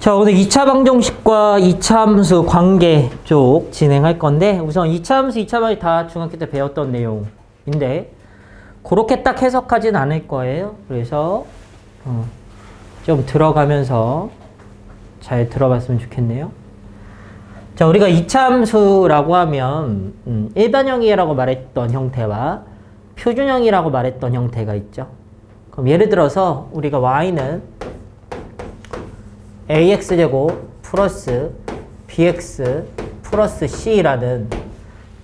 자, 오늘 2차 방정식과 2차 함수 관계 쪽 진행할 건데, 우선 2차 함수, 2차 방정식 다 중학교 때 배웠던 내용인데, 그렇게 딱 해석하진 않을 거예요. 그래서 좀 들어가면서 잘 들어봤으면 좋겠네요. 자, 우리가 2차 함수라고 하면 일반형이라고 말했던 형태와 표준형이라고 말했던 형태가 있죠. 그럼 예를 들어서 우리가 y는 ax제곱 플러스 bx 플러스 c라는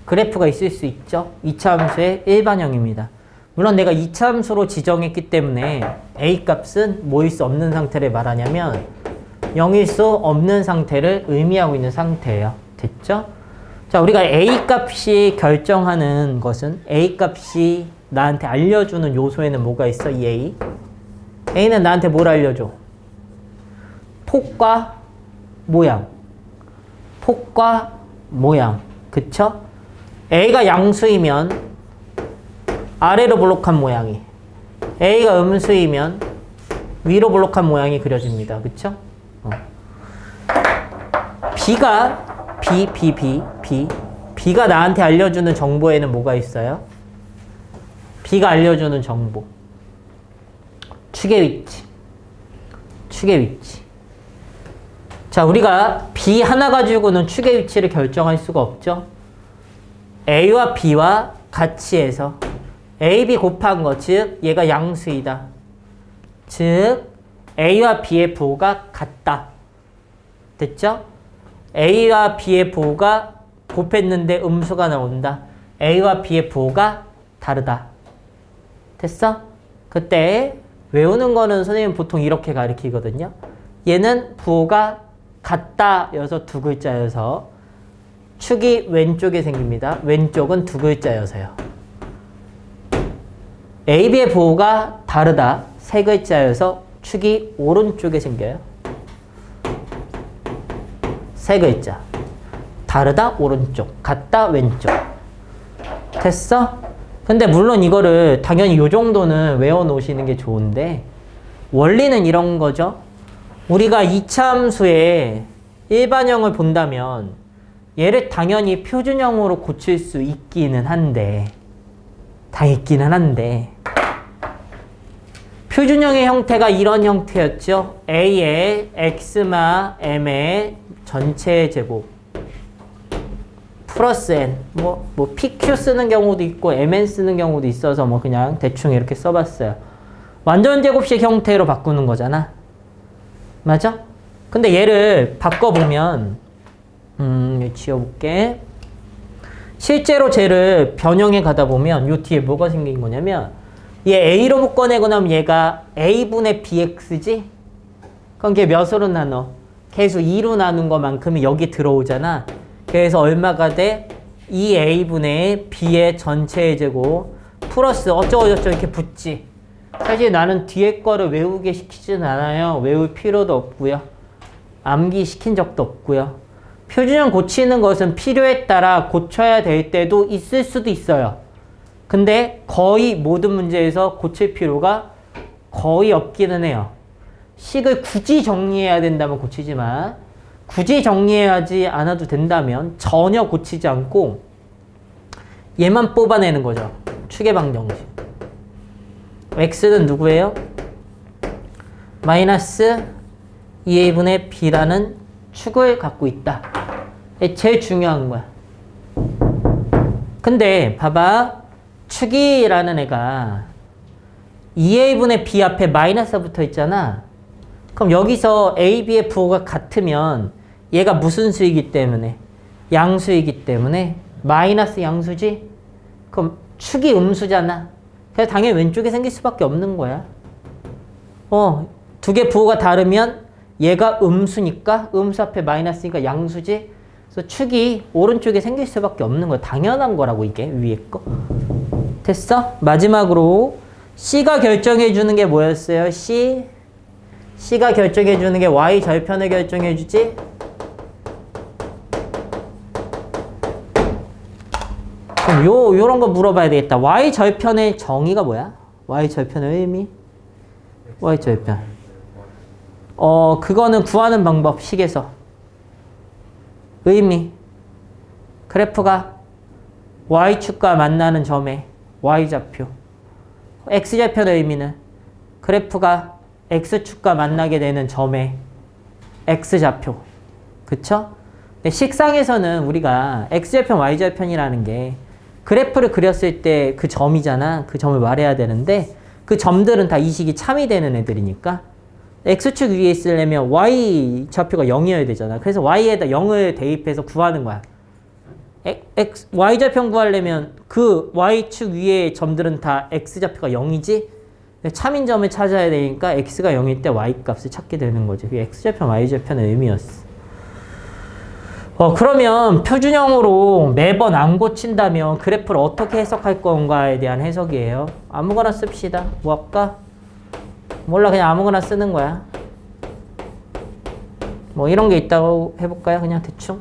그래프가 있을 수 있죠. 2차 함수의 일반형입니다. 물론 내가 2차 함수로 지정했기 때문에 a 값은 뭐일 수 없는 상태를 말하냐면 0일 수 없는 상태를 의미하고 있는 상태예요. 됐죠? 자, 우리가 a 값이 결정하는 것은 a 값이 나한테 알려주는 요소에는 뭐가 있어? 이 a. a는 나한테 뭘 알려줘? 폭과 모양. 폭과 모양. 그쵸? a가 양수이면 아래로 볼록한 모양이, a가 음수이면 위로 볼록한 모양이 그려집니다. 그쵸? b가 나한테 알려주는 정보에는 뭐가 있어요? b가 알려주는 정보. 축의 위치. 축의 위치. 자, 우리가 b 하나 가지고는 축의 위치를 결정할 수가 없죠. a와 b와 같이 해서 a, b 곱한 거, 즉 얘가 양수이다. 즉 a와 b의 부호가 같다. 됐죠? a와 b의 부호가 곱했는데 음수가 나온다. a와 b의 부호가 다르다. 됐어? 그때 외우는 거는 선생님 보통 이렇게 가르치거든요. 얘는 부호가 같다여서 두 글자여서 축이 왼쪽에 생깁니다. 왼쪽은 두 글자여서요. a, b의 부호가 다르다. 세 글자여서 축이 오른쪽에 생겨요. 세 글자. 다르다, 오른쪽. 같다, 왼쪽. 됐어? 근데 물론 이거를 당연히 이 정도는 외워놓으시는 게 좋은데 원리는 이런 거죠. 우리가 2차 함수의 일반형을 본다면 얘를 당연히 표준형으로 고칠 수 있기는 한데 표준형의 형태가 이런 형태였죠. a의 x마 m의 전체 제곱 플러스 n 뭐 pq 쓰는 경우도 있고 mn 쓰는 경우도 있어서 뭐 그냥 대충 이렇게 써봤어요. 완전 제곱식 형태로 바꾸는 거잖아. 맞아? 근데 얘를 바꿔보면 지워볼게. 실제로 쟤를 변형해 가다 보면 요 뒤에 뭐가 생긴 거냐면 얘 a로 묶어내고 나면 얘가 a분의 bx지? 그럼 걔 몇으로 나눠? 계수 2로 나눈 것만큼이 여기 들어오잖아. 그래서 얼마가 돼? 2a분의 b의 전체의 제곱 플러스 어쩌고저쩌고 이렇게 붙지. 사실 나는 뒤에 거를 외우게 시키진 않아요. 외울 필요도 없고요. 암기시킨 적도 없고요. 표준형 고치는 것은 필요에 따라 고쳐야 될 때도 있을 수도 있어요. 근데 거의 모든 문제에서 고칠 필요가 거의 없기는 해요. 식을 굳이 정리해야 된다면 고치지만 굳이 정리하지 않아도 된다면 전혀 고치지 않고 얘만 뽑아내는 거죠. 축의 방정식. x는 누구예요? 마이너스 2a분의 b라는 축을 갖고 있다. 이게 제일 중요한 거야. 근데 봐봐. 축이라는 애가 2a분의 b 앞에 마이너스가 붙어 있잖아. 그럼 여기서 a, b의 부호가 같으면 얘가 무슨 수이기 때문에? 양수이기 때문에 마이너스 양수지? 그럼 축이 음수잖아. 그래서 당연히 왼쪽에 생길 수밖에 없는 거야. 두 개 부호가 다르면 얘가 음수니까 음수 앞에 마이너스니까 양수지? 그래서 축이 오른쪽에 생길 수밖에 없는 거야. 당연한 거라고 이게 위에 거. 됐어? 마지막으로 C가 결정해 주는 게 뭐였어요? C가 결정해 주는 게 Y 절편을 결정해 주지? 그럼 요런 거 물어봐야 되겠다. Y 절편의 정의가 뭐야? Y 절편의 의미? Y 절편. 그거는 구하는 방법, 식에서. 의미. 그래프가 y축과 만나는 점의 y좌표. x좌표의 의미는 그래프가 x축과 만나게 되는 점의 x좌표. 그쵸? 근데 식상에서는 우리가 x좌편, y좌편이라는 게 그래프를 그렸을 때 그 점이잖아. 그 점을 말해야 되는데 그 점들은 다 이 식이 참이 되는 애들이니까 x축 위에 있으려면 y좌표가 0이어야 되잖아. 그래서 y에다 0을 대입해서 구하는 거야. y좌편 구하려면 그 y축 위에 점들은 다 x좌표가 0이지? 참인 점을 찾아야 되니까 x가 0일 때 y 값을 찾게 되는 거지. 그게 x좌편, y좌편의 의미였어. 그러면 표준형으로 매번 안 고친다면 그래프를 어떻게 해석할 건가에 대한 해석이에요. 아무거나 씁시다. 뭐 할까? 몰라, 그냥 아무거나 쓰는 거야. 뭐 이런 게 있다고 해볼까요? 그냥 대충.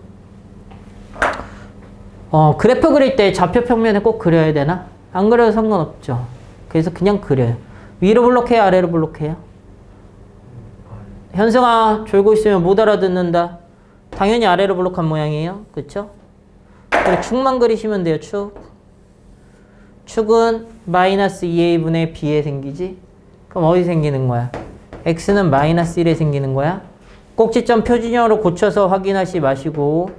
그래프 그릴 때 좌표 평면에 꼭 그려야 되나? 안 그려도 상관없죠. 그래서 그냥 그려요. 위로 블록해요? 아래로 블록해요? 현승아, 졸고 있으면 못 알아듣는다. 당연히 아래로 블록한 모양이에요. 그쵸? 축만 그리시면 돼요. 축은 마이너스 2a분의 b에 생기지? 그럼 어디 생기는 거야? x는 마이너스 1에 생기는 거야? 꼭지점 표준형으로 고쳐서 확인하시 마시고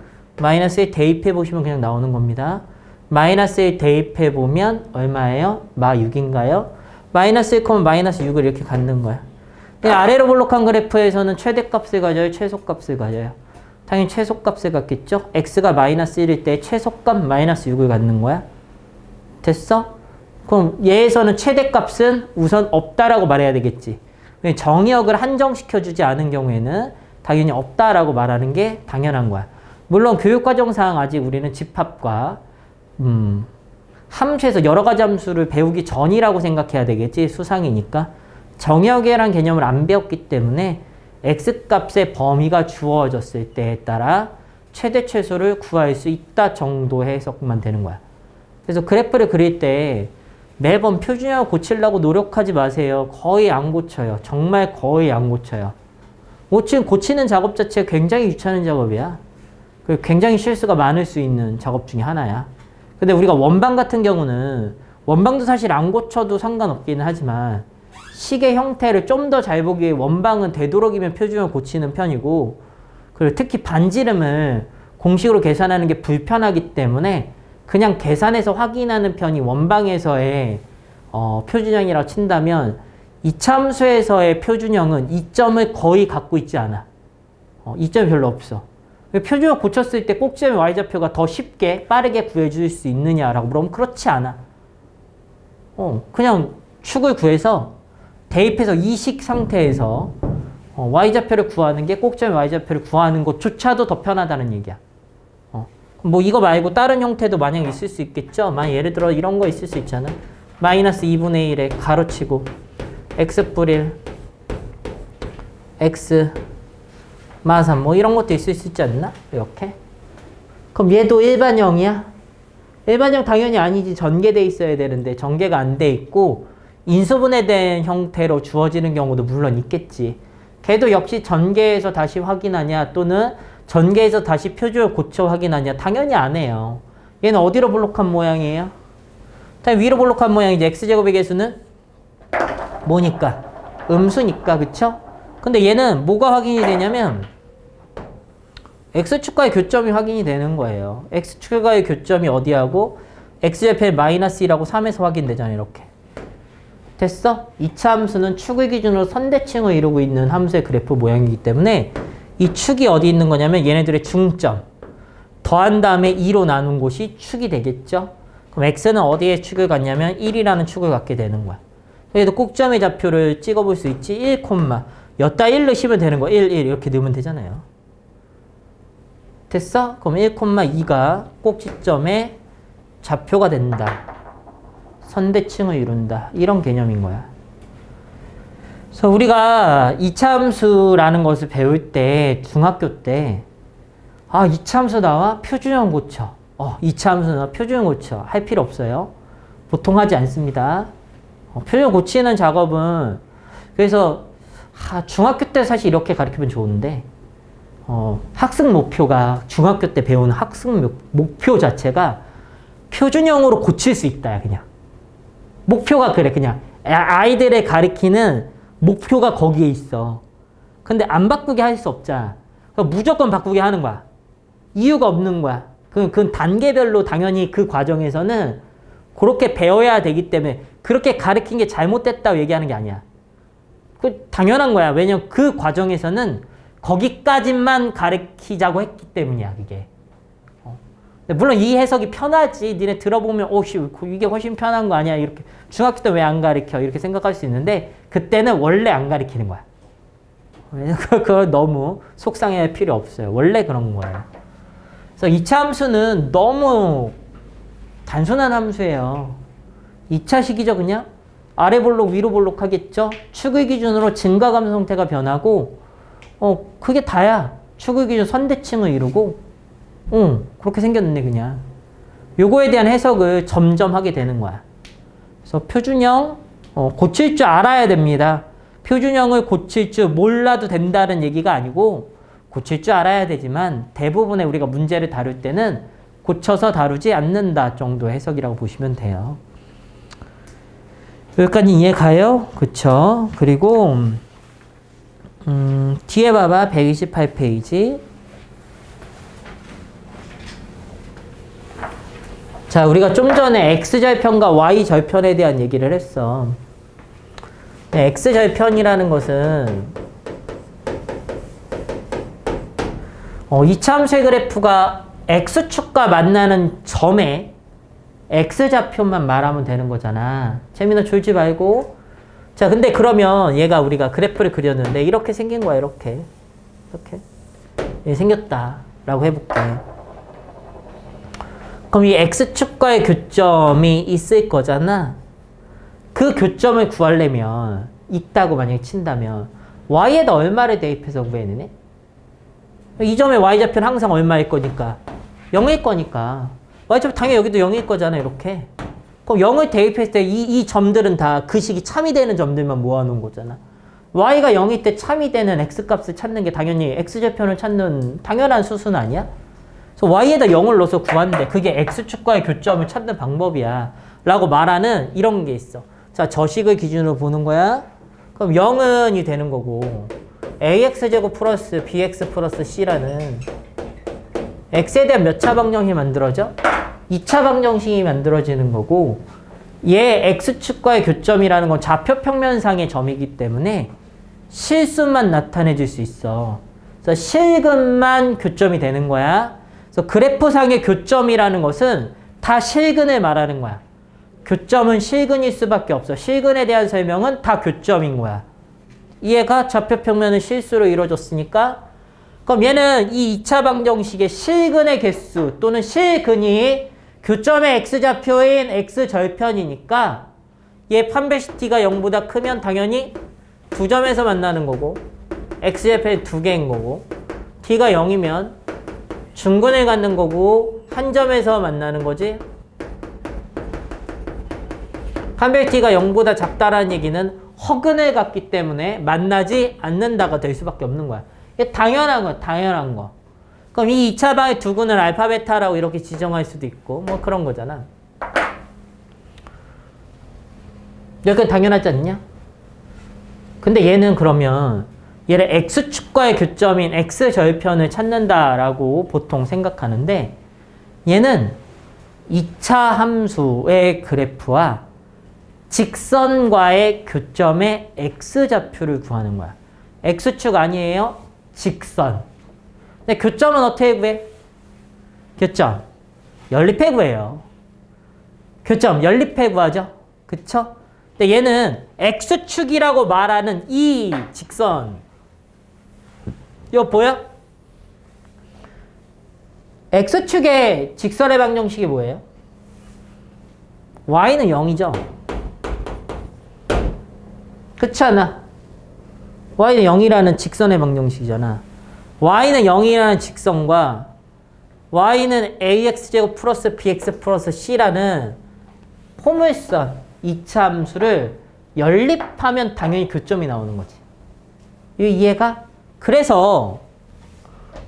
마이너스 1 대입해 보시면 그냥 나오는 겁니다. 마이너스 1 대입해 보면 얼마예요? 마 6인가요? 마이너스 1, 마이너스 6을 이렇게 갖는 거야. 아래로 블록한 그래프에서는 최대값을 가져요? 최소값을 가져요? 당연히 최소값을 갖겠죠? x가 마이너스 1일 때 최소값 마이너스 6을 갖는 거야. 됐어? 그럼 얘에서는 최대값은 우선 없다라고 말해야 되겠지. 정의역을 한정시켜주지 않은 경우에는 당연히 없다라고 말하는 게 당연한 거야. 물론 교육과정상 아직 우리는 집합과 함수에서 여러 가지 함수를 배우기 전이라고 생각해야 되겠지. 수상이니까. 정의역이라는 개념을 안 배웠기 때문에 x값의 범위가 주어졌을 때에 따라 최대 최소를 구할 수 있다 정도의 해석만 되는 거야. 그래서 그래프를 그릴 때 매번 표준형을 고치려고 노력하지 마세요. 거의 안 고쳐요. 정말 거의 안 고쳐요. 고치는 작업 자체가 굉장히 귀찮은 작업이야. 그리고 굉장히 실수가 많을 수 있는 작업 중에 하나야. 근데 우리가 원방 같은 경우는 원방도 사실 안 고쳐도 상관없기는 하지만 식의 형태를 좀 더 잘 보기 위해 원방은 되도록이면 표준형을 고치는 편이고, 그리고 특히 반지름을 공식으로 계산하는 게 불편하기 때문에 그냥 계산해서 확인하는 편이 원방에서의 표준형이라고 친다면 이차함수에서의 표준형은 이점을 거의 갖고 있지 않아. 이점이 별로 없어. 표준형 고쳤을 때 꼭지점의 y좌표가 더 쉽게 빠르게 구해줄 수 있느냐라고 물으면 그렇지 않아. 그냥 축을 구해서 대입해서 이식 상태에서 y좌표를 구하는 게 꼭지점의 y좌표를 구하는 것조차도 더 편하다는 얘기야. 뭐 이거 말고 다른 형태도 만약 있을 수 있겠죠. 만약 예를 들어 이런 거 있을 수 있잖아. 마이너스 2분의 1에 가로치고 x뿔 1 x 마 3 뭐 이런 것도 있을 수 있지 않나? 이렇게. 그럼 얘도 일반형이야? 일반형 당연히 아니지. 전개돼 있어야 되는데 전개가 안 돼 있고 인수분해된 형태로 주어지는 경우도 물론 있겠지. 걔도 역시 전개해서 다시 확인하냐 또는 전개해서 다시 표준을 고쳐 확인하냐? 당연히 안 해요. 얘는 어디로 블록한 모양이에요? 당연히 위로 블록한 모양이지. x제곱의 개수는 뭐니까? 음수니까. 그쵸? 근데 얘는 뭐가 확인이 되냐면 x축과의 교점이 확인이 되는 거예요. x축과의 교점이 어디하고 x좌표의 마이너스 1하고 3에서 확인되잖아요. 이렇게. 됐어? 2차 함수는 축을 기준으로 선대칭을 이루고 있는 함수의 그래프 모양이기 때문에 이 축이 어디 있는 거냐면 얘네들의 중점. 더한 다음에 2로 나눈 곳이 축이 되겠죠? 그럼 x는 어디에 축을 갖냐면 1이라는 축을 갖게 되는 거야. 그래도 꼭점의 좌표를 찍어볼 수 있지. 1, 여기다 1 넣으시면 되는 거야. 1 이렇게 넣으면 되잖아요. 됐어? 그럼 1,2가 꼭지점의 좌표가 된다. 선대칭을 이룬다. 이런 개념인 거야. 그래서 우리가 이차함수라는 것을 배울 때 중학교 때 이차함수 나와? 표준형 고쳐. 이차함수 나와? 표준형 고쳐. 할 필요 없어요. 보통 하지 않습니다. 표준형 고치는 작업은 그래서 중학교 때 사실 이렇게 가르치면 좋은데 학습 목표가 중학교 때 배우는 학습 목표 자체가 표준형으로 고칠 수 있다. 그냥 목표가 그래. 그냥 아이들의 가르치는 목표가 거기에 있어. 근데 안 바꾸게 할 수 없잖아. 무조건 바꾸게 하는 거야. 이유가 없는 거야. 그건 단계별로 당연히 그 과정에서는 그렇게 배워야 되기 때문에 그렇게 가르친 게 잘못됐다고 얘기하는 게 아니야. 그 당연한 거야. 왜냐면 그 과정에서는 거기까지만 가르치자고 했기 때문이야, 그게. 물론 이 해석이 편하지. 니네 들어보면 이게 훨씬 편한 거 아니야. 이렇게 중학교 때 왜 안 가르쳐? 이렇게 생각할 수 있는데 그때는 원래 안 가르치는 거야. 그걸 너무 속상해할 필요 없어요. 원래 그런 거예요. 그래서 2차 함수는 너무 단순한 함수예요. 2차 식이죠, 그냥. 아래 볼록, 위로 볼록 하겠죠? 축의 기준으로 증가감소 형태가 변하고, 그게 다야. 축의 기준 선대칭을 이루고, 그렇게 생겼네, 그냥. 요거에 대한 해석을 점점 하게 되는 거야. 그래서 표준형, 고칠 줄 알아야 됩니다. 표준형을 고칠 줄 몰라도 된다는 얘기가 아니고, 고칠 줄 알아야 되지만, 대부분의 우리가 문제를 다룰 때는 고쳐서 다루지 않는다 정도 해석이라고 보시면 돼요. 여기까지 이해 가요? 그쵸? 그리고 뒤에 봐봐. 128페이지. 자, 우리가 좀 전에 X절편과 Y절편에 대한 얘기를 했어. X절편이라는 것은 2차 함수의 그래프가 X축과 만나는 점에 X좌표만 말하면 되는 거잖아. 재민아 졸지 말고. 자, 근데 그러면 얘가 우리가 그래프를 그렸는데 이렇게 생긴 거야. 이렇게 생겼다 라고 해볼게. 그럼 이 X축과의 교점이 있을 거잖아. 그 교점을 구하려면 있다고 만약에 친다면 Y에다 얼마를 대입해서 구해내네? 이 점의 Y좌표는 항상 얼마일 거니까 0일 거니까 Y좌표 당연히 여기도 0일 거잖아. 이렇게. 그럼 0을 대입했을 때 이 점들은 다 그 식이 참이 되는 점들만 모아놓은 거잖아. Y가 0일 때 참이 되는 X값을 찾는 게 당연히 X좌표를 찾는 당연한 수순 아니야? 그래서 Y에다 0을 넣어서 구하는데 그게 X축과의 교점을 찾는 방법이야 라고 말하는 이런 게 있어. 자, 저식을 기준으로 보는 거야. 그럼 0은이 되는 거고 AX제곱 플러스 BX 플러스 C라는 X에 대한 몇 차 방정식이 만들어져? 2차 방정식이 만들어지는 거고 얘 X축과의 교점이라는 건 좌표 평면상의 점이기 때문에 실수만 나타내 줄 수 있어. 그래서 실근만 교점이 되는 거야. 그래서 그래프상의 교점이라는 것은 다 실근을 말하는 거야. 교점은 실근일 수밖에 없어. 실근에 대한 설명은 다 교점인 거야. 얘가 좌표 평면은 실수로 이루어졌으니까 그럼 얘는 이 2차 방정식의 실근의 개수 또는 실근이 교점의 X좌표인 X절편이니까 얘 판별식 T가 0보다 크면 당연히 두 점에서 만나는 거고 X좌표는 두 개인 거고 T가 0이면 중근을 갖는 거고 한 점에서 만나는 거지. 판별 T가 0보다 작다라는 얘기는 허근을 갖기 때문에 만나지 않는다가 될 수밖에 없는 거야. 이게 당연한 거야. 당연한 거. 그럼 이 2차 방의 두근을 알파 베타라고 이렇게 지정할 수도 있고 뭐 그런 거잖아. 여기까지 당연하지 않냐? 근데 얘는 그러면 얘를 X축과의 교점인 X절편을 찾는다라고 보통 생각하는데 얘는 2차 함수의 그래프와 직선과의 교점의 X좌표를 구하는 거야. X축 아니에요? 직선. 근데 교점은 어떻게 구해? 교점. 연립해 구해요. 교점, 연립해 구하죠? 그쵸? 근데 얘는 X축이라고 말하는 이 직선. 이거 보여? X축의 직선의 방정식이 뭐예요? Y는 0이죠? 그렇지 않아? Y는 0이라는 직선의 방정식이잖아. Y는 0이라는 직선과 Y는 AX제곱 플러스 BX 플러스 C라는 포물선 2차 함수를 연립하면 당연히 교점이 나오는 거지. 이해가? 그래서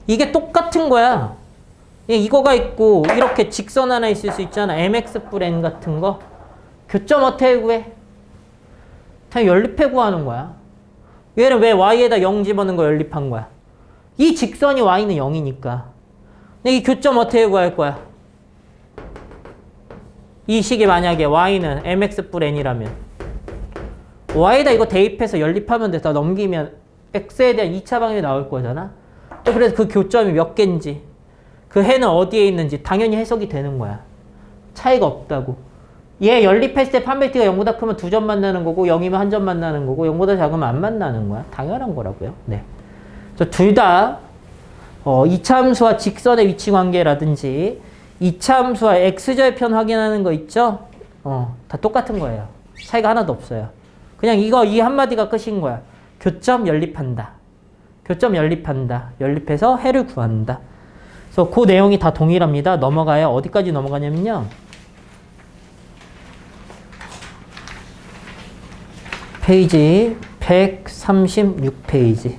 이게 똑같은 거야. 이거가 있고 이렇게 직선 하나 있을 수 있잖아. mx 뿔 n 같은 거. 교점 어떻게 구해? 그냥 연립해 구하는 거야. 얘는 왜 y에다 0 집어넣은 거 연립한 거야? 이 직선이 y는 0이니까. 근데 이 교점 어떻게 구할 거야? 이 식이 만약에 y는 mx 뿔 n이라면 y에다 이거 대입해서 연립하면 돼. 다 넘기면 x에 대한 2차 방정이 나올 거잖아. 또 그래서 그 교점이 몇 개인지 그 해는 어디에 있는지 당연히 해석이 되는 거야. 차이가 없다고. 얘 연립했을 때 판별티가 0보다 크면 2점 만나는 거고 0이면 1점 만나는 거고 0보다 작으면 안 만나는 거야. 당연한 거라고요. 네. 둘 다 이차함수와 직선의 위치 관계라든지 이차함수와 x절편 확인하는 거 있죠? 다 똑같은 거예요. 차이가 하나도 없어요. 그냥 이 한마디가 끝인 거야. 교점 연립한다. 교점 연립한다. 연립해서 해를 구한다. 그래서 그 내용이 다 동일합니다. 넘어가요. 어디까지 넘어가냐면요. 페이지 136페이지.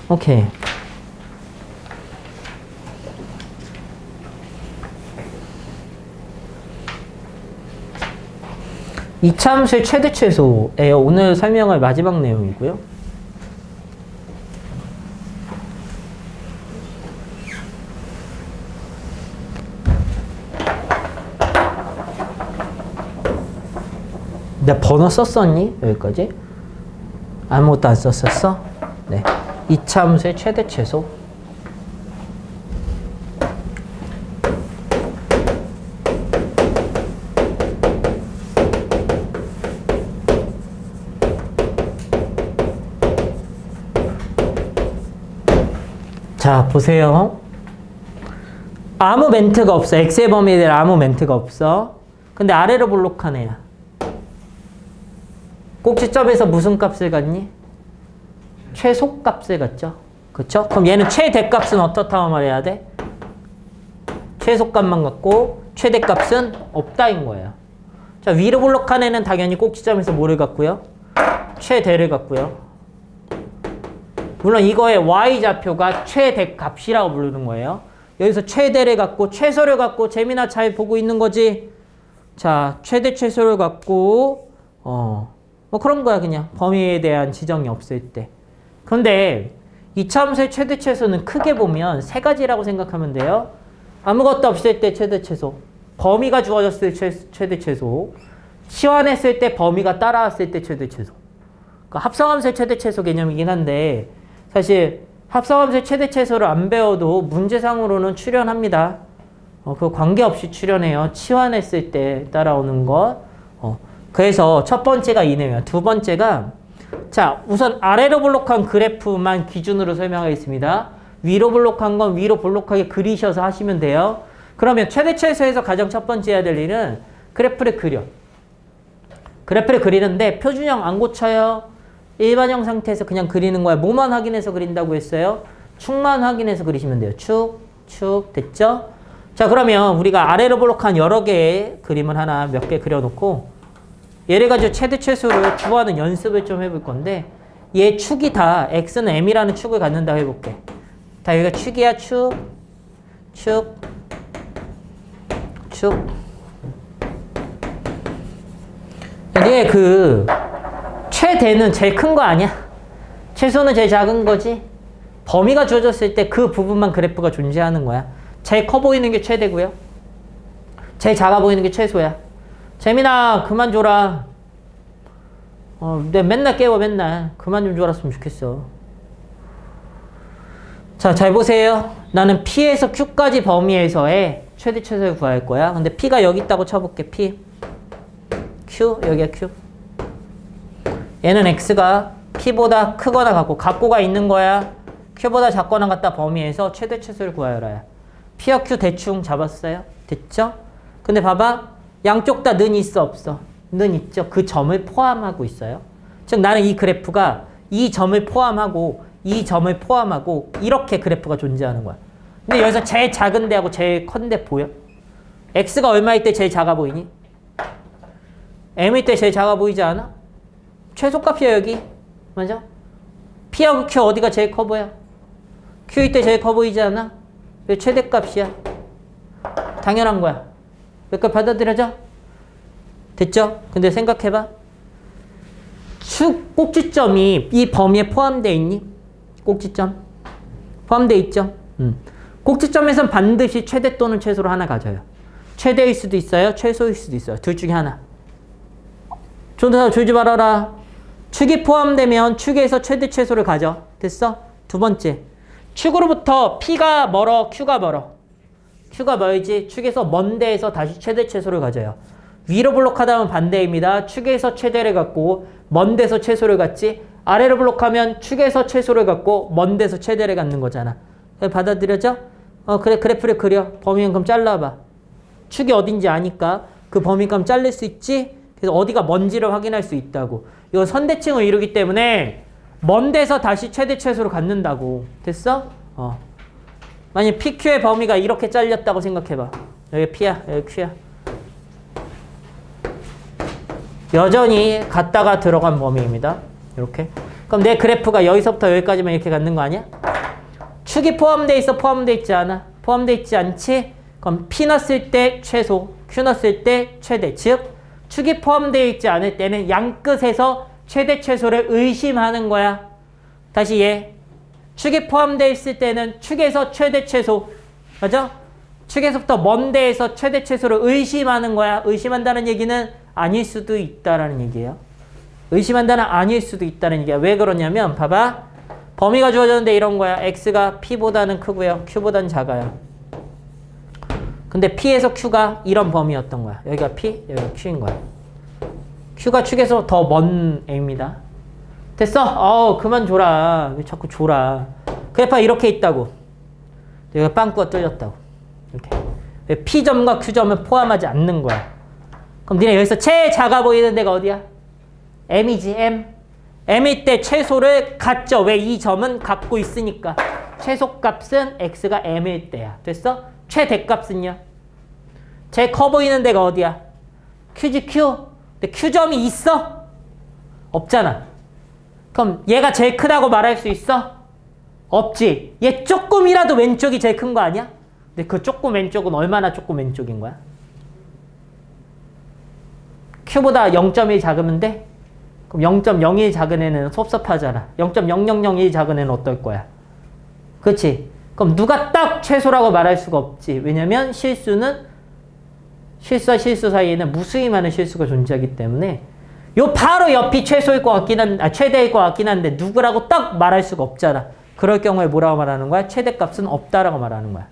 오케이. 이차함수의 최대 최소예요. 오늘 설명할 마지막 내용이고요. 내가 번호 썼었니? 여기까지? 아무것도 안 썼었어? 네. 이차함수의 최대 최소. 자, 보세요. 아무 멘트가 없어. x의 범위에 대한 아무 멘트가 없어. 근데 아래로 볼록한 애야. 꼭지점에서 무슨 값을 갖니? 최소값을 갖죠. 그쵸? 그럼 얘는 최대값은 어떻다고 말해야 돼? 최소값만 갖고 최대값은 없다인 거예요. 자, 위로 볼록한 애는 당연히 꼭지점에서 뭐를 갖고요? 최대를 갖고요. 물론 이거의 y좌표가 최대값이라고 부르는 거예요. 여기서 최대를 갖고 최소를 갖고 재민아 잘 보고 있는 거지. 자, 최대 최소를 갖고 뭐 그런 거야. 그냥 범위에 대한 지정이 없을 때. 그런데 이차함수의 최대 최소는 크게 보면 세 가지라고 생각하면 돼요. 아무것도 없을 때 최대 최소, 범위가 주어졌을 때 최대 최소, 치환했을 때 범위가 따라왔을 때 최대 최소. 그러니까 합성함수의 최대 최소 개념이긴 한데 사실 합성함수의 최대 최소를 안 배워도 문제상으로는 출현합니다. 그 관계없이 출현해요. 치환했을 때 따라오는 것. 그래서 첫 번째가 이 내용이에요. 두 번째가 자, 우선 아래로 볼록한 그래프만 기준으로 설명하겠습니다. 위로 볼록한 건 위로 볼록하게 그리셔서 하시면 돼요. 그러면 최대 최소에서 가장 첫 번째 해야 될 일은 그래프를 그려. 그래프를 그리는데 표준형 안 고쳐요. 일반형 상태에서 그냥 그리는 거야. 뭐만 확인해서 그린다고 했어요? 축만 확인해서 그리시면 돼요. 축, 축. 됐죠? 자, 그러면 우리가 아래로 볼록한 여러 개의 그림을 하나 몇 개 그려놓고 얘를 가지고 최대 최소를 구하는 연습을 좀 해볼 건데 얘 축이 다 x는 m이라는 축을 갖는다고 해볼게. 다 여기가 축이야. 축, 축, 축. 이게 최대는 제일 큰 거 아니야? 최소는 제일 작은 거지? 범위가 주어졌을 때 그 부분만 그래프가 존재하는 거야. 제일 커 보이는 게 최대고요. 제일 작아 보이는 게 최소야. 재민아, 그만 줘라. 내가 맨날 깨워, 맨날. 그만 좀 줘랐으면 좋겠어. 자, 잘 보세요. 나는 P에서 Q까지 범위에서의 최대 최소를 구할 거야. 근데 P가 여기 있다고 쳐볼게. P. Q, 여기가 Q. 얘는 X가 P보다 크거나 같고가 있는 거야. Q보다 작거나 같다 범위에서 최대 최소를 구하여라야. P와 Q 대충 잡았어요. 됐죠? 근데 봐봐. 양쪽 다 는 있어 없어? 는 있죠. 그 점을 포함하고 있어요. 즉 나는 이 그래프가 이 점을 포함하고 이 점을 포함하고 이렇게 그래프가 존재하는 거야. 근데 여기서 제일 작은 데하고 제일 큰 데 보여? X가 얼마일 때 제일 작아 보이니? M일 때 제일 작아 보이지 않아? 최소값이야 여기. 맞아? P하고 Q 어디가 제일 커 보여? Q일 때 제일 커 보이지 않아? 왜 최대값이야? 당연한 거야. 여기까지 받아들여져? 됐죠? 근데 생각해봐. 축 꼭지점이 이 범위에 포함되어 있니? 꼭지점? 포함되어 있죠? 꼭지점에선 반드시 최대 또는 최소로 하나 가져요. 최대일 수도 있어요. 최소일 수도 있어요. 둘 중에 하나. 조사 줄지 말아라. 축이 포함되면 축에서 최대 최소를 가져. 됐어? 두 번째. 축으로부터 P가 멀어, Q가 멀어. Q가 멀지. 축에서 먼 데에서 다시 최대 최소를 가져요. 위로 블록하다 하면 반대입니다. 축에서 최대를 갖고 먼 데서 최소를 갖지. 아래로 블록하면 축에서 최소를 갖고 먼 데서 최대를 갖는 거잖아. 받아들여져? 그래, 그래프를 그려. 범위는 그럼 잘라봐. 축이 어딘지 아니까 그 범위감 자를 수 있지? 그래서 어디가 뭔지를 확인할 수 있다고. 이건 선대칭을 이루기 때문에 먼 데서 다시 최대 최소로 갖는다고. 됐어? 만약 PQ의 범위가 이렇게 잘렸다고 생각해봐. 여기 P야, 여기 Q야. 여전히 갔다가 들어간 범위입니다. 이렇게. 그럼 내 그래프가 여기서부터 여기까지만 이렇게 갖는 거 아니야? 축이 포함되어 있어? 포함되어 있지 않아? 포함되어 있지 않지? 그럼 P 넣었을 때 최소, Q 넣었을 때 최대. 즉 축이 포함되어 있지 않을 때는 양 끝에서 최대 최소를 의심하는 거야. 다시 얘. 축이 포함되어 있을 때는 축에서 최대 최소. 맞아? 축에서부터 먼 데에서 최대 최소를 의심하는 거야. 의심한다는 얘기는 아닐 수도 있다라는 얘기예요. 의심한다는 아닐 수도 있다는 얘기야. 왜 그러냐면 봐봐. 범위가 주어졌는데 이런 거야. x가 p보다는 크고요. q보다는 작아요. 근데 p에서 q가 이런 범위였던 거야. 여기가 p, 여기가 q인 거야. q가 축에서 더 먼 a입니다. 됐어? 그만 줘라. 왜 자꾸 줘라. 그래파 이렇게 있다고. 여기가 빵꾸가 뚫렸다고. 이렇게. p점과 q점을 포함하지 않는 거야. 그럼 니네 여기서 제일 작아 보이는 데가 어디야? m이지, m. m일 때 최소를 갖죠. 왜? 이 점은 갖고 있으니까. 최소값은 x가 m일 때야. 됐어? 최대값은요? 제일 커 보이는 데가 어디야? q지, q. 근데 q점이 있어? 없잖아. 그럼 얘가 제일 크다고 말할 수 있어? 없지. 얘 조금이라도 왼쪽이 제일 큰 거 아니야? 근데 그 조금 왼쪽은 얼마나 조금 왼쪽인 거야? q보다 0.1 작으면 돼? 그럼 0.01 작은 애는 섭섭하잖아. 0.0001 작은 애는 어떨 거야? 그렇지? 그럼 누가 딱 최소라고 말할 수가 없지. 왜냐면 실수와 실수 사이에는 무수히 많은 실수가 존재하기 때문에 요 바로 옆이 최소일 것 같긴 최대일 것 같긴 한데 누구라고 딱 말할 수가 없잖아. 그럴 경우에 뭐라고 말하는 거야? 최대값은 없다라고 말하는 거야.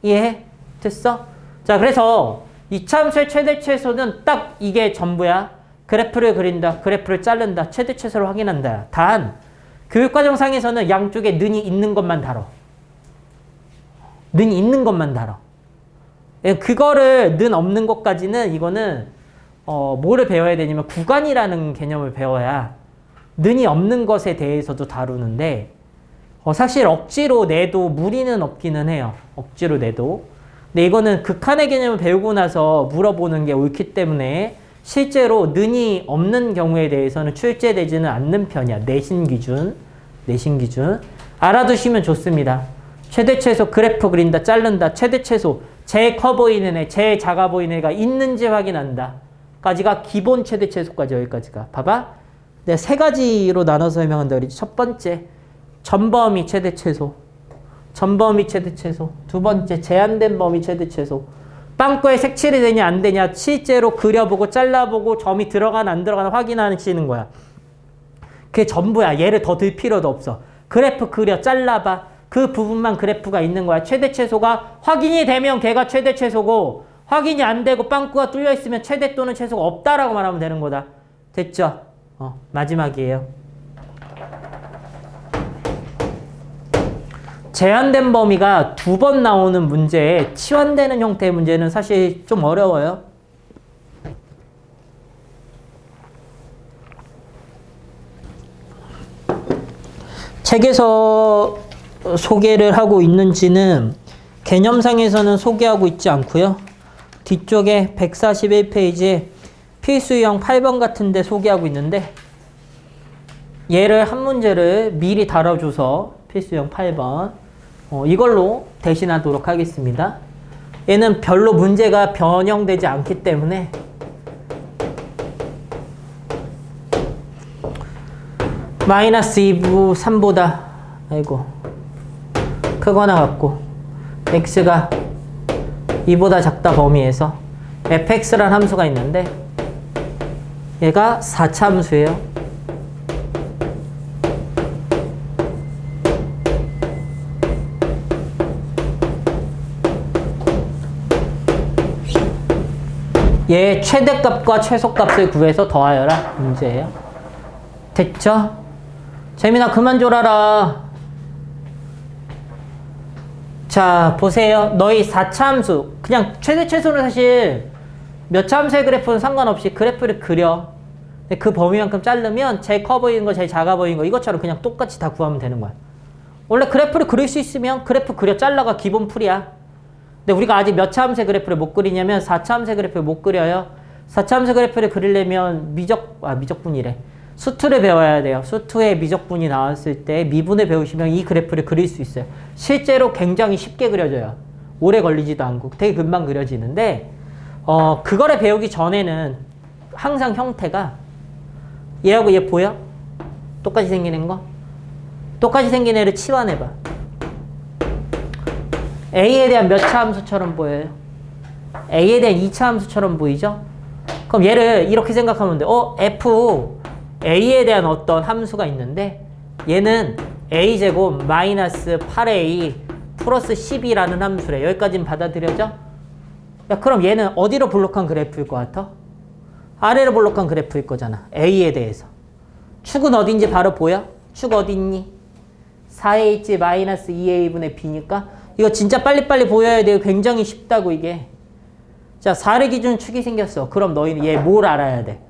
이해해? 됐어? 자, 그래서 이차함수의 최대 최소는 딱 이게 전부야. 그래프를 그린다. 그래프를 자른다. 최대 최소를 확인한다. 단 교육과정상에서는 양쪽에 는이 있는 것만 다뤄. 는이 있는 것만 다뤄. 그거를 는 없는 것까지는 이거는 뭐를 배워야 되냐면 구간이라는 개념을 배워야 는이 없는 것에 대해서도 다루는데 사실 억지로 내도 무리는 없기는 해요. 억지로 내도. 근데 이거는 극한의 개념을 배우고 나서 물어보는 게 옳기 때문에 실제로 는이 없는 경우에 대해서는 출제되지는 않는 편이야. 내신 기준. 알아두시면 좋습니다. 최대 최소 그래프 그린다. 자른다. 최대 최소. 제일 커 보이는 애, 제일 작아 보이는 애가 있는지 확인한다. 까지가 기본 최대 최소까지 여기까지가. 봐봐. 내가 세 가지로 나눠서 설명한다 그랬지. 첫 번째, 전범위 최대 최소. 전범위 최대 최소. 두 번째, 제한된 범위 최대 최소. 빵꾸에 색칠이 되냐 안 되냐 실제로 그려보고 잘라보고 점이 들어가나 안 들어가나 확인하시는 거야. 그게 전부야. 얘를 더 들 필요도 없어. 그래프 그려 잘라봐. 그 부분만 그래프가 있는 거야. 최대 최소가 확인이 되면 걔가 최대 최소고 확인이 안 되고 빵꾸가 뚫려 있으면 최대 또는 최소가 없다라고 말하면 되는 거다. 됐죠? 마지막이에요. 제한된 범위가 두 번 나오는 문제에 치환되는 형태의 문제는 사실 좀 어려워요. 책에서 소개를 하고 있는지는 개념상에서는 소개하고 있지 않고요. 뒤쪽에 141페이지에 필수 유형 8번 같은데 소개하고 있는데 얘를 한 문제를 미리 다뤄줘서 필수형 8번 이걸로 대신하도록 하겠습니다. 얘는 별로 문제가 변형되지 않기 때문에 마이너스 2부 3보다 아이고 크거나 같고 x가 2보다 작다 범위에서 fx라는 함수가 있는데 얘가 4차 함수예요. 얘 최대값과 최소값을 구해서 더하여라 문제예요. 됐죠? 재민아 그만 졸아라. 자 보세요. 너희 4차 함수 그냥 최대 최소는 사실 몇 차 함수의 그래프는 상관없이 그래프를 그려. 근데 그 범위만큼 자르면 제일 커 보이는 거 제일 작아 보이는 거 이것처럼 그냥 똑같이 다 구하면 되는 거야. 원래 그래프를 그릴 수 있으면 그래프 그려 잘라가 기본 풀이야. 근데 우리가 아직 몇 차 함수의 그래프를 못 그리냐면 4차 함수의 그래프를 못 그려요. 4차 함수의 그래프를 그리려면 미적분이래. 수투를 배워야 돼요. 수투에 미적분이 나왔을 때 미분을 배우시면 이 그래프를 그릴 수 있어요. 실제로 굉장히 쉽게 그려져요. 오래 걸리지도 않고 되게 금방 그려지는데 그거를 배우기 전에는 항상 형태가 얘하고 얘 보여? 똑같이 생기는 거? 똑같이 생긴 애를 치환해봐. A에 대한 몇 차 함수처럼 보여요? A에 대한 2차 함수처럼 보이죠? 그럼 얘를 이렇게 생각하면 돼. F A에 대한 어떤 함수가 있는데 얘는 A제곱 마이너스 8A 플러스 10이라는 함수래. 여기까지는 받아들여져? 야, 그럼 얘는 어디로 볼록한 그래프일 것 같아? 아래로 볼록한 그래프일 거잖아. A에 대해서. 축은 어딘지 바로 보여? 축 어디 있니? 4H 마이너스 2A분의 B니까 이거 진짜 빨리빨리 보여야 돼요. 굉장히 쉽다고 이게. 자, 4를 기준 축이 생겼어. 그럼 너희는 얘 뭘 알아야 돼?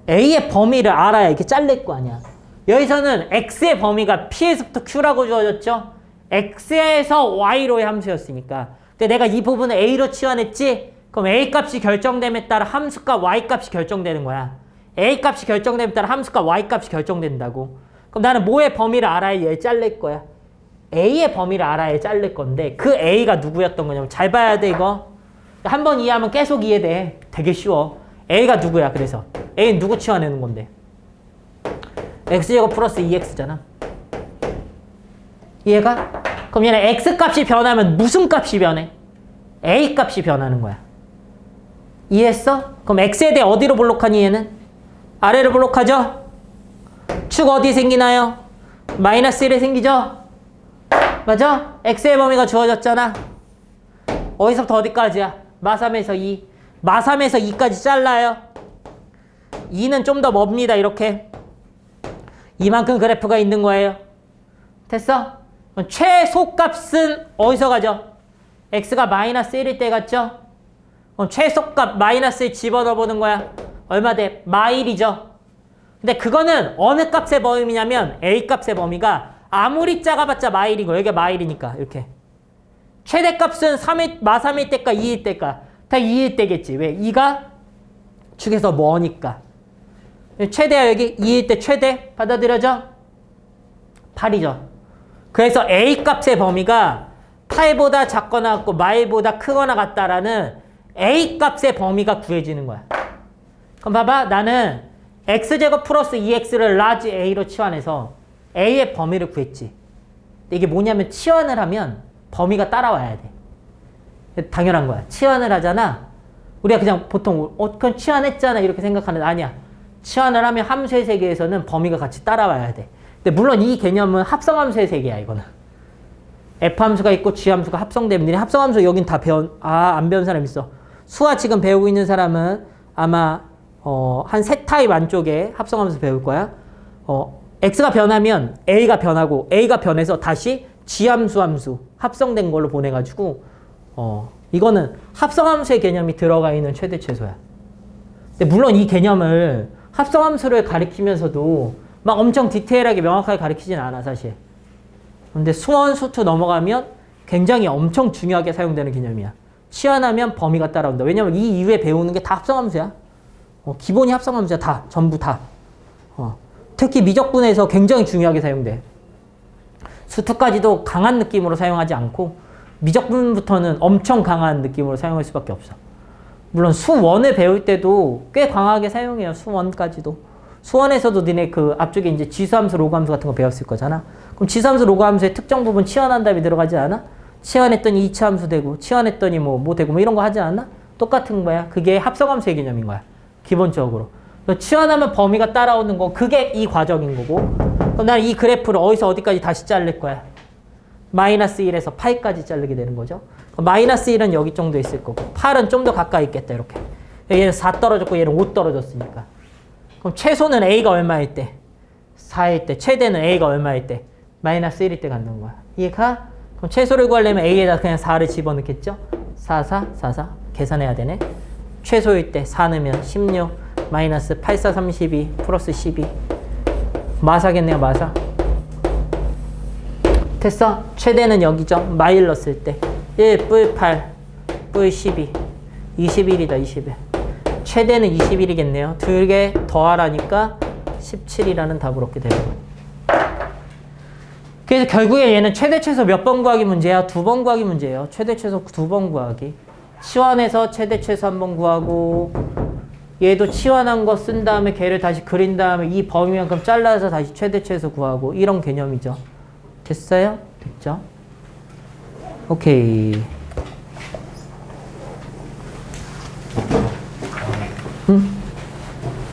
A의 범위를 알아야 이렇게 잘릴 거 아니야. 여기서는 X의 범위가 P에서부터 Q라고 주어졌죠? X에서 Y로의 함수였으니까. 근데 내가 이 부분을 A로 치환했지? 그럼 A 값이 결정됨에 따라 함수값 Y 값이 결정되는 거야. A 값이 결정됨에 따라 함수값 Y 값이 결정된다고. 그럼 나는 뭐의 범위를 알아야 얘 잘릴 거야? A의 범위를 알아야 자를 건데 그 A가 누구였던 거냐면 잘 봐야 돼 이거. 한 번 이해하면 계속 이해돼. 되게 쉬워. A가 누구야 그래서. A는 누구 치환하는 건데? X제곱 플러스 2X잖아. 이해가? 그럼 얘는 X값이 변하면 무슨 값이 변해? A값이 변하는 거야. 이해했어? 그럼 X에 대해 어디로 볼록하니 얘는? 아래로 볼록하죠? 축 어디 생기나요? 마이너스 1에 생기죠? 맞아? X의 범위가 주어졌잖아. 어디서부터 어디까지야? 마3에서 2. 마3에서 2까지 잘라요. 2는 좀 더 멉니다. 이렇게. 이만큼 그래프가 있는 거예요. 됐어? 그럼 최소값은 어디서 가죠? X가 마이너스 1일 때 갔죠? 그럼 최소값 마이너스 1 집어넣어 보는 거야. 얼마 돼? 마1이죠. 근데 그거는 어느 값의 범위냐면 A 값의 범위가 아무리 작아봤자 마1이고 여기가 마1이니까 이렇게. 최대값은 마3일 때까 2일 때까 다 2일 때겠지. 왜? 2가 축에서 머니까. 최대야 여기 2일 때 최대 받아들여져? 8이죠. 그래서 A 값의 범위가 8보다 작거나 같고 마1보다 크거나 같다라는 A 값의 범위가 구해지는 거야. 그럼 봐봐. 나는 X제곱 플러스 2X를 라지 A로 치환해서 A의 범위를 구했지. 근데 이게 뭐냐면 치환을 하면 범위가 따라와야 돼. 당연한 거야. 치환을 하잖아. 우리가 그냥 보통 그건 치환했잖아 이렇게 생각하는데 아니야. 치환을 하면 함수의 세계에서는 범위가 같이 따라와야 돼. 근데 물론 이 개념은 합성함수의 세계야 이거는. F함수가 있고 G함수가 합성되면 합성함수 여긴 다 안 배운 사람 있어. 수화 지금 배우고 있는 사람은 아마 한 세 타입 안쪽에 합성함수 배울 거야. X가 변하면 A가 변하고 A가 변해서 다시 G함수 함수 합성된 걸로 보내가지고 이거는 합성함수의 개념이 들어가 있는 최대 최소야. 근데 물론 이 개념을 합성함수를 가리키면서도 막 엄청 디테일하게 명확하게 가리키진 않아 사실. 근데 수원, 수투 넘어가면 굉장히 엄청 중요하게 사용되는 개념이야. 치환하면 범위가 따라온다. 왜냐면 이 이후에 배우는 게 다 합성함수야. 기본이 합성함수야. 다. 전부 다. 특히 미적분에서 굉장히 중요하게 사용돼. 수투까지도 강한 느낌으로 사용하지 않고 미적분부터는 엄청 강한 느낌으로 사용할 수밖에 없어. 물론 수원을 배울 때도 꽤 강하게 사용해요. 수원까지도. 수원에서도 니네 그 앞쪽에 이제 지수함수, 로그함수 같은 거 배웠을 거잖아. 그럼 지수함수, 로그함수의 특정 부분 치환한 다음에 들어가지 않아? 치환했더니 이차함수 되고, 치환했더니 뭐 되고, 뭐 이런 거 하지 않아? 똑같은 거야. 그게 합성함수의 개념인 거야. 기본적으로. 치환하면 범위가 따라오는 거, 그게 이 과정인 거고. 그럼 난 이 그래프를 어디서 어디까지 다시 자를 거야? 마이너스 1에서 파이까지 자르게 되는 거죠. 마이너스 1은 여기 정도 있을 거고, 8은 좀 더 가까이 있겠다, 이렇게. 얘는 4 떨어졌고, 얘는 5 떨어졌으니까. 그럼 최소는 A가 얼마일 때? 4일 때. 최대는 A가 얼마일 때? 마이너스 1일 때 갖는 거야. 이해가? 그럼 최소를 구하려면 A에다 그냥 4를 집어넣겠죠? 4, 4, 4, 4. 계산해야 되네. 최소일 때 4 넣으면 16, 마이너스 8, 4, 32, 플러스 12. 마사겠네요, 마사. 됐어? 최대는 여기죠? 마일 넣었을 때. 1, 뿔 8, 뿔 12. 21이다, 21. 최대는 21이겠네요. 두 개 더하라니까 17이라는 답을 얻게 되는 거예요. 그래서 결국에 얘는 최대 최소 몇 번 구하기 문제야? 2번 구하기 문제예요. 최대 최소 2번 구하기. 치환해서 최대 최소 1번 구하고, 얘도 치환한 거 쓴 다음에 걔를 다시 그린 다음에 이 범위만큼 잘라서 다시 최대 최소 구하고, 이런 개념이죠. 됐어요? 됐죠? 오케이. 응?